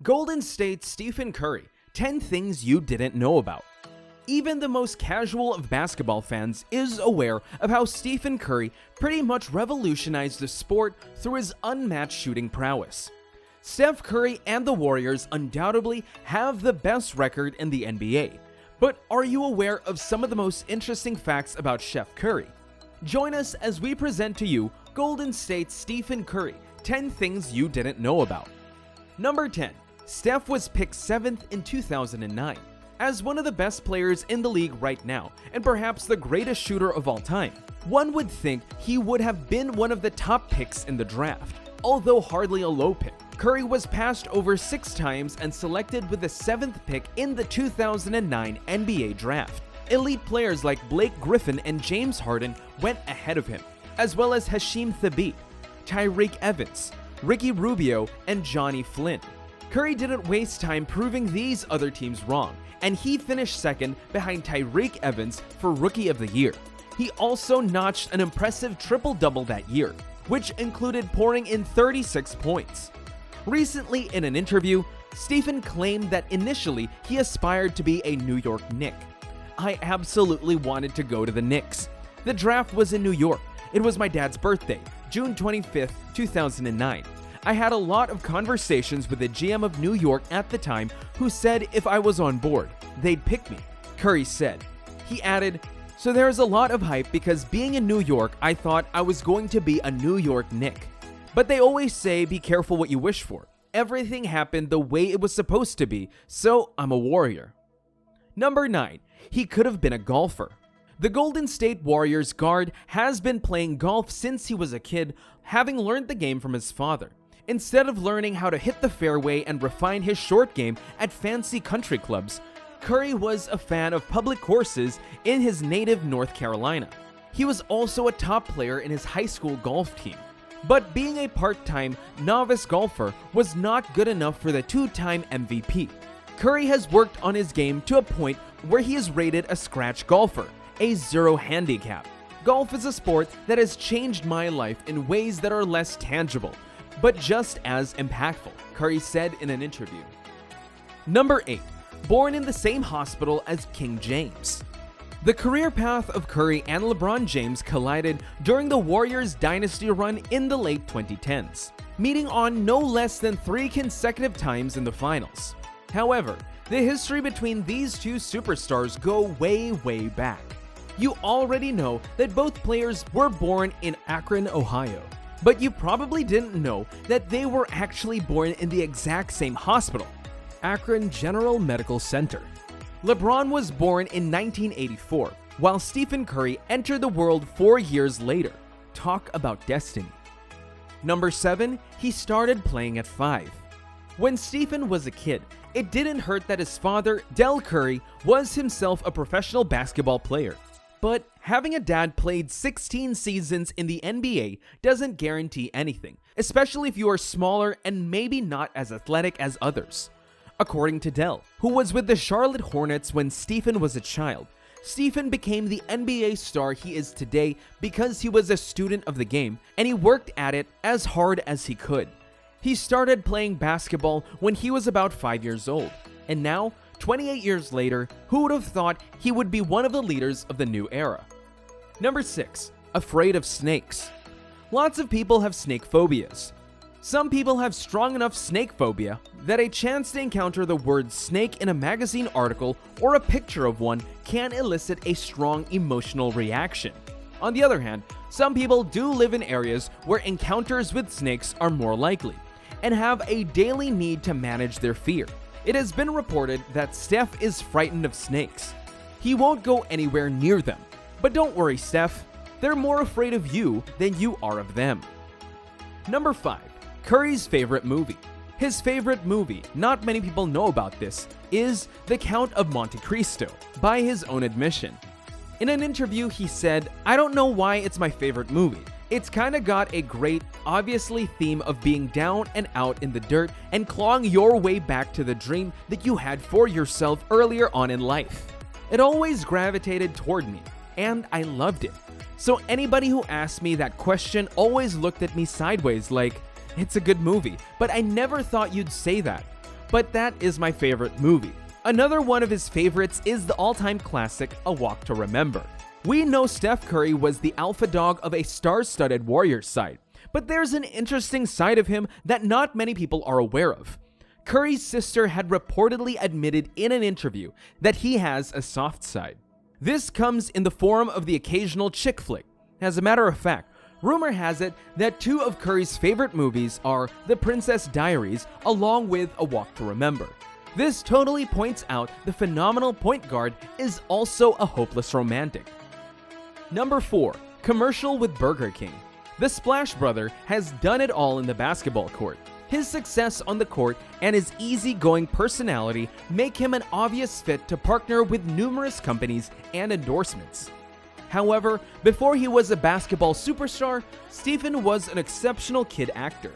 Golden State Stephen Curry, 10 things you didn't know about. Even the most casual of basketball fans is aware of how Stephen Curry pretty much revolutionized the sport through his unmatched shooting prowess. Steph Curry and the Warriors undoubtedly have the best record in the NBA. But are you aware of some of the most interesting facts about Steph Curry? Join us as we present to you Golden State Stephen Curry, 10 things you didn't know about. Number 10. Steph was picked 7th in 2009. As one of the best players in the league right now, and perhaps the greatest shooter of all time, one would think he would have been one of the top picks in the draft. Although hardly a low pick, Curry was passed over 6 times and selected with the 7th pick in the 2009 NBA draft. Elite players like Blake Griffin and James Harden went ahead of him, as well as Hasheem Thabeet, Tyreke Evans, Ricky Rubio, and Johnny Flynn. Curry didn't waste time proving these other teams wrong, and he finished second behind Tyreke Evans for Rookie of the Year. He also notched an impressive triple-double that year, which included pouring in 36 points. Recently, in an interview, Stephen claimed that initially he aspired to be a New York Knick. I absolutely wanted to go to the Knicks. The draft was in New York. It was my dad's birthday, June 25th, 2009. I had a lot of conversations with the GM of New York at the time who said if I was on board, they'd pick me, Curry said. He added, "So there's a lot of hype because being in New York, I thought I was going to be a New York Knick. But they always say be careful what you wish for. Everything happened the way it was supposed to be, so I'm a Warrior." Number 9. He could have been a golfer. The Golden State Warriors guard has been playing golf since he was a kid, having learned the game from his father. Instead of learning how to hit the fairway and refine his short game at fancy country clubs, Curry was a fan of public courses in his native North Carolina. He was also a top player in his high school golf team. But being a part-time novice golfer was not good enough for the 2-time MVP. Curry has worked on his game to a point where he is rated a scratch golfer, a 0 handicap. Golf is a sport that has changed my life in ways that are less tangible, but just as impactful, Curry said in an interview. Number 8. Born in the same hospital as King James. The career path of Curry and LeBron James collided during the Warriors dynasty run in the late 2010s, meeting on no less than 3 consecutive times in the finals. However, the history between these two superstars go way back. You already know that both players were born in Akron, Ohio. But you probably didn't know that they were actually born in the exact same hospital, Akron General Medical Center. LeBron was born in 1984, while Stephen Curry entered the world 4 years later. Talk about destiny. Number 7. He started playing at 5. When Stephen was a kid, it didn't hurt that his father, Del Curry, was himself a professional basketball player. But having a dad played 16 seasons in the NBA doesn't guarantee anything, especially if you are smaller and maybe not as athletic as others. According to Del, who was with the Charlotte Hornets when Stephen was a child, Stephen became the NBA star he is today because he was a student of the game and he worked at it as hard as he could. He started playing basketball when he was about 5 years old, and now, 28 years later, who would have thought he would be one of the leaders of the new era? Number 6. Afraid of snakes. Lots of people have snake phobias. Some people have strong enough snake phobia that a chance to encounter the word snake in a magazine article or a picture of one can elicit a strong emotional reaction. On the other hand, some people do live in areas where encounters with snakes are more likely and have a daily need to manage their fear. It has been reported that Steph is frightened of snakes. He won't go anywhere near them. But don't worry, Steph. They're more afraid of you than you are of them. Number 5. Curry's favorite movie. His favorite movie, not many people know about this, is The Count of Monte Cristo, by his own admission. In an interview, he said, "I don't know why it's my favorite movie. It's kinda got a great, obviously theme of being down and out in the dirt and clawing your way back to the dream that you had for yourself earlier on in life. It always gravitated toward me, and I loved it. So anybody who asked me that question always looked at me sideways like, it's a good movie, but I never thought you'd say that. but that is my favorite movie. Another one of his favorites is the all-time classic, A Walk to Remember. We know Steph Curry was the alpha dog of a star-studded Warriors side, but there's an interesting side of him that not many people are aware of. Curry's sister had reportedly admitted in an interview that he has a soft side. This comes in the form of the occasional chick flick. As a matter of fact, rumor has it that two of Curry's favorite movies are The Princess Diaries along with A Walk to Remember. This totally points out the phenomenal point guard is also a hopeless romantic. Number 4. Commercial with Burger King. The Splash Brother has done it all in the basketball court. His success on the court and his easygoing personality make him an obvious fit to partner with numerous companies and endorsements. However, before he was a basketball superstar, Stephen was an exceptional kid actor.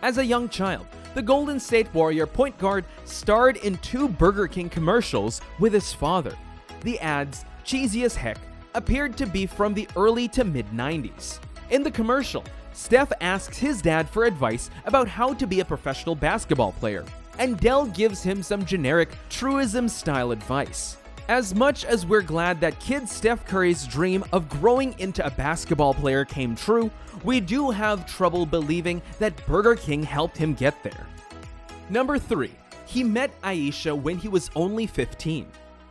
As a young child, the Golden State Warrior point guard starred in 2 Burger King commercials with his father. The ads, cheesy as heck, appeared to be from the early to mid-90s. In the commercial, Steph asks his dad for advice about how to be a professional basketball player, and Dell gives him some generic truism-style advice. As much as we're glad that kid Steph Curry's dream of growing into a basketball player came true, we do have trouble believing that Burger King helped him get there. Number 3. He met Aisha when he was only 15.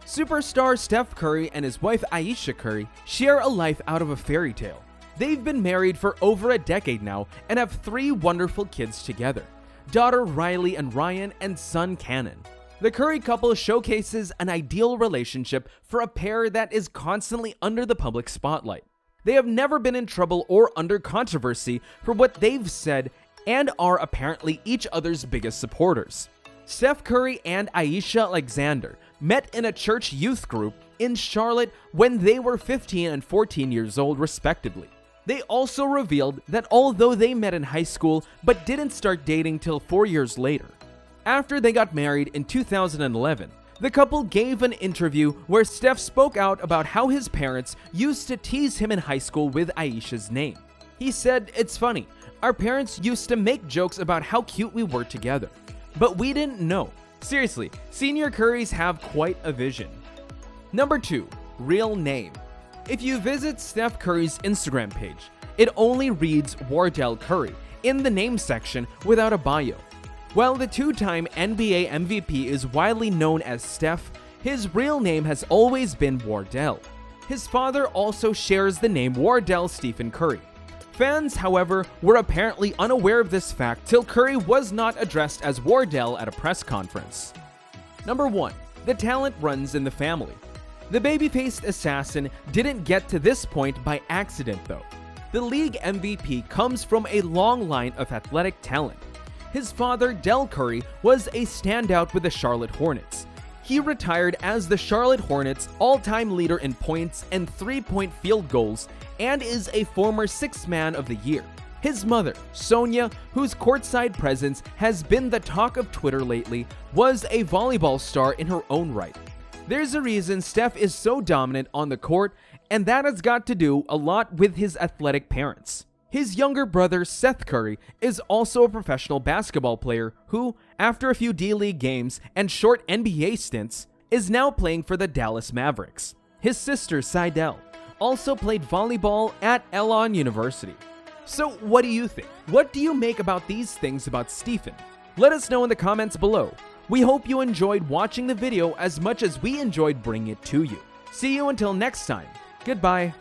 Superstar Steph Curry and his wife Aisha Curry share a life out of a fairy tale. They've been married for over a decade now and have 3 wonderful kids together: daughter Riley and Ryan and son Cannon. The Curry couple showcases an ideal relationship for a pair that is constantly under the public spotlight. They have never been in trouble or under controversy for what they've said and are apparently each other's biggest supporters. Steph Curry and Aisha Alexander met in a church youth group in Charlotte when they were 15 and 14 years old respectively. They also revealed that although they met in high school but didn't start dating till 4 years later. After they got married in 2011, the couple gave an interview where Steph spoke out about how his parents used to tease him in high school with Aisha's name. He said, "It's funny, our parents used to make jokes about how cute we were together, but we didn't know." Seriously, senior Currys have quite a vision. Number 2. Real name. If you visit Steph Curry's Instagram page, it only reads Wardell Curry in the name section without a bio. While the 2-time NBA MVP is widely known as Steph, his real name has always been Wardell. His father also shares the name Wardell Stephen Curry. Fans, however, were apparently unaware of this fact till Curry was not addressed as Wardell at a press conference. Number 1. The talent runs in the family. The baby-faced assassin didn't get to this point by accident though. The league MVP comes from a long line of athletic talent. His father, Dell Curry, was a standout with the Charlotte Hornets. He retired as the Charlotte Hornets' all-time leader in points and 3-point field goals and is a former 6th Man of the Year. His mother, Sonia, whose courtside presence has been the talk of Twitter lately, was a volleyball star in her own right. There's a reason Steph is so dominant on the court, and that has got to do a lot with his athletic parents. His younger brother, Seth Curry, is also a professional basketball player who, after a few D-League games and short NBA stints, is now playing for the Dallas Mavericks. His sister, Seidel, also played volleyball at Elon University. So what do you think? What do you make about these things about Stephen? Let us know in the comments below. We hope you enjoyed watching the video as much as we enjoyed bringing it to you. See you until next time. Goodbye.